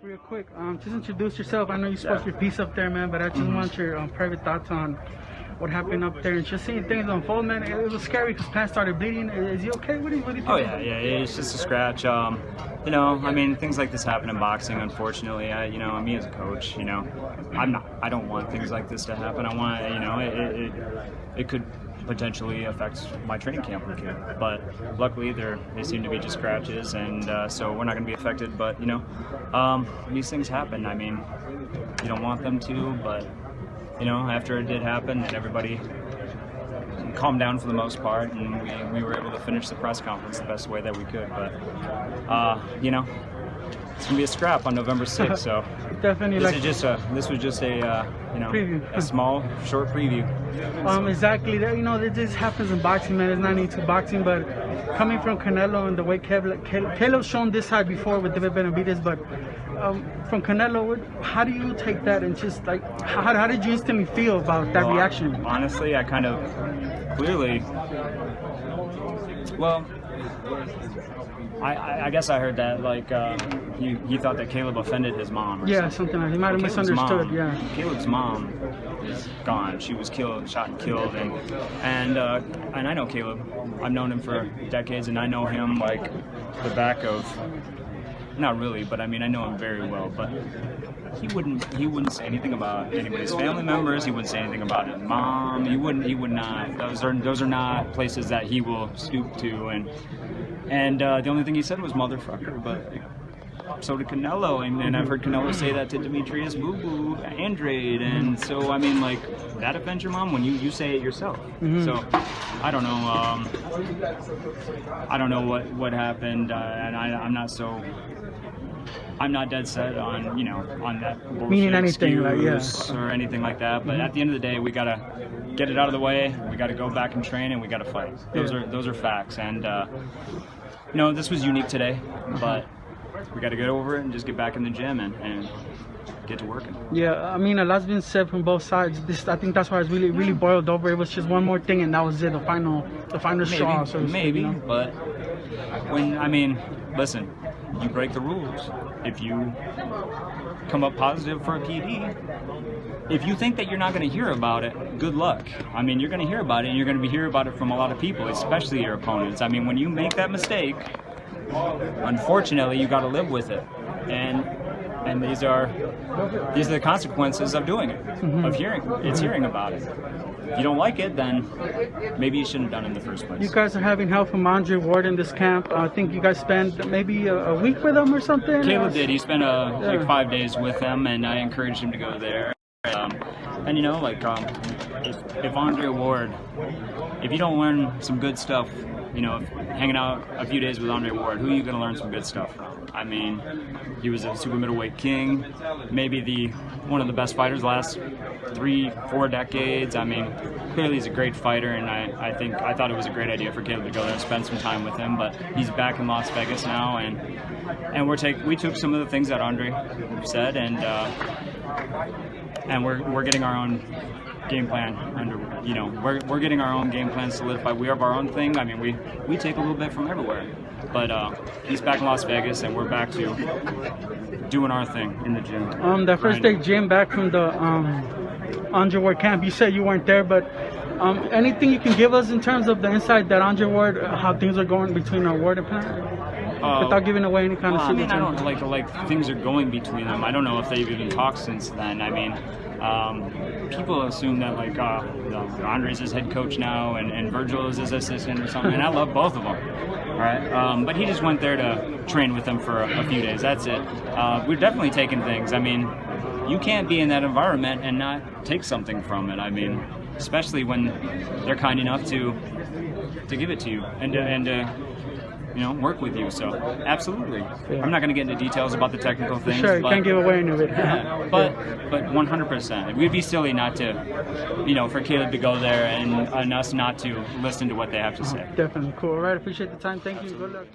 Real quick, just introduce yourself. I know you spoke your piece up there, man, but I just want your private thoughts on what happened up there and just seeing things unfold, man. It was scary because Pat started bleeding. Is he okay? What do you think? Oh yeah, it's just a scratch. You know, I mean, things like this happen in boxing. Unfortunately, you know, me as a coach, you know, I don't want things like this to happen. I want, you know, it could potentially affect my training camp with him. But luckily, they seem to be just scratches, and so we're not going to be affected. But you know, these things happen. I mean, you don't want them to, but you know, after it did happen, and everybody calmed down for the most part, and we were able to finish the press conference the best way that we could. But you know, it's gonna be a scrap on November 6th. So definitely, this was just a you know, preview. a small, short preview. Exactly. You know, this happens in boxing, man. It's not new to boxing, but coming from Canelo and the way Canelo's shown this side before with David Benavidez, but from Canelo, how do you take that and just like how did you instantly feel about that reaction? Honestly, I kind of clearly, well, I guess I heard that like he thought that Caleb offended his mom. Or something like that. He might have misunderstood. Caleb's mom is gone. She was killed, shot and killed, and I know Caleb. I've known him for decades, and I know him like the back of. Not really, but I mean I know him very well. But he wouldn't say anything about anybody's family members. He wouldn't say anything about his mom. He would not. Those are not places that he will stoop to. And the only thing he said was motherfucker. But so did Canelo, and I've heard Canelo say that to Demetrius Boo Boo Andrade. And so I mean, like, that offends your mom when you say it yourself. So I don't know. I don't know what happened, and I'm not dead set on, you know, on that bullshit meaning anything or anything like that. But at the end of the day, we gotta get it out of the way. We gotta go back and train, and we gotta fight. Those are facts. And you know, this was unique today, but we gotta get over it and just get back in the gym and get to working. Yeah, I mean, a lot's been said from both sides. I think that's why it's really boiled over. It was just one more thing, and that was it. The final straw. So maybe, you know? But when I mean, listen, you break the rules. If you come up positive for a PD, if you think that you're not going to hear about it, good luck. I mean, you're going to hear about it, and you're going to hear about it from a lot of people, especially your opponents. I mean, when you make that mistake, unfortunately, you got to live with it, and these are the consequences of doing it, of hearing about it. If you don't like it, then maybe you shouldn't have done it in the first place. You guys are having help from Andre Ward in this camp. I think you guys spent maybe a week with him or something? Caleb did. He spent like 5 days with him, and I encouraged him to go there. And you know, like, if Andre Ward, if you don't learn some good stuff, you know, hanging out a few days with Andre Ward, who are you going to learn some good stuff from? I mean, he was a super middleweight king, maybe one of the best fighters the last 3-4 decades. I mean, clearly he's a great fighter, and I thought it was a great idea for Caleb to go there and spend some time with him. But he's back in Las Vegas now, and we took some of the things that Andre said, and we're getting our own game plan we're getting our own game plan solidified. We have our own thing. I mean, we take a little bit from everywhere, but he's back in Las Vegas, and we're back to doing our thing in the gym. That first day gym back from the Andre Ward camp, you said you weren't there, but anything you can give us in terms of the insight that Andre Ward, how things are going between Ward and Pat, without giving away any kind of secrets? I mean, I don't like things are going between them. I don't know if they've even talked since then. I mean, people assume that like Andre's his head coach now, and Virgil is his assistant or something, and I love both of them. All right, but he just went there to train with them for a few days. That's it. We're definitely taking things. I mean, you can't be in that environment and not take something from it. I mean, especially when they're kind enough to give it to you and you know, work with you. So absolutely. I'm not going to get into details about the technical things. Sure, you can't give away any of it. But 100%. We'd be silly not to, you know, for Caleb to go there and us not to listen to what they have to say. Definitely. Cool. All right. Appreciate the time. Thank you. Good luck.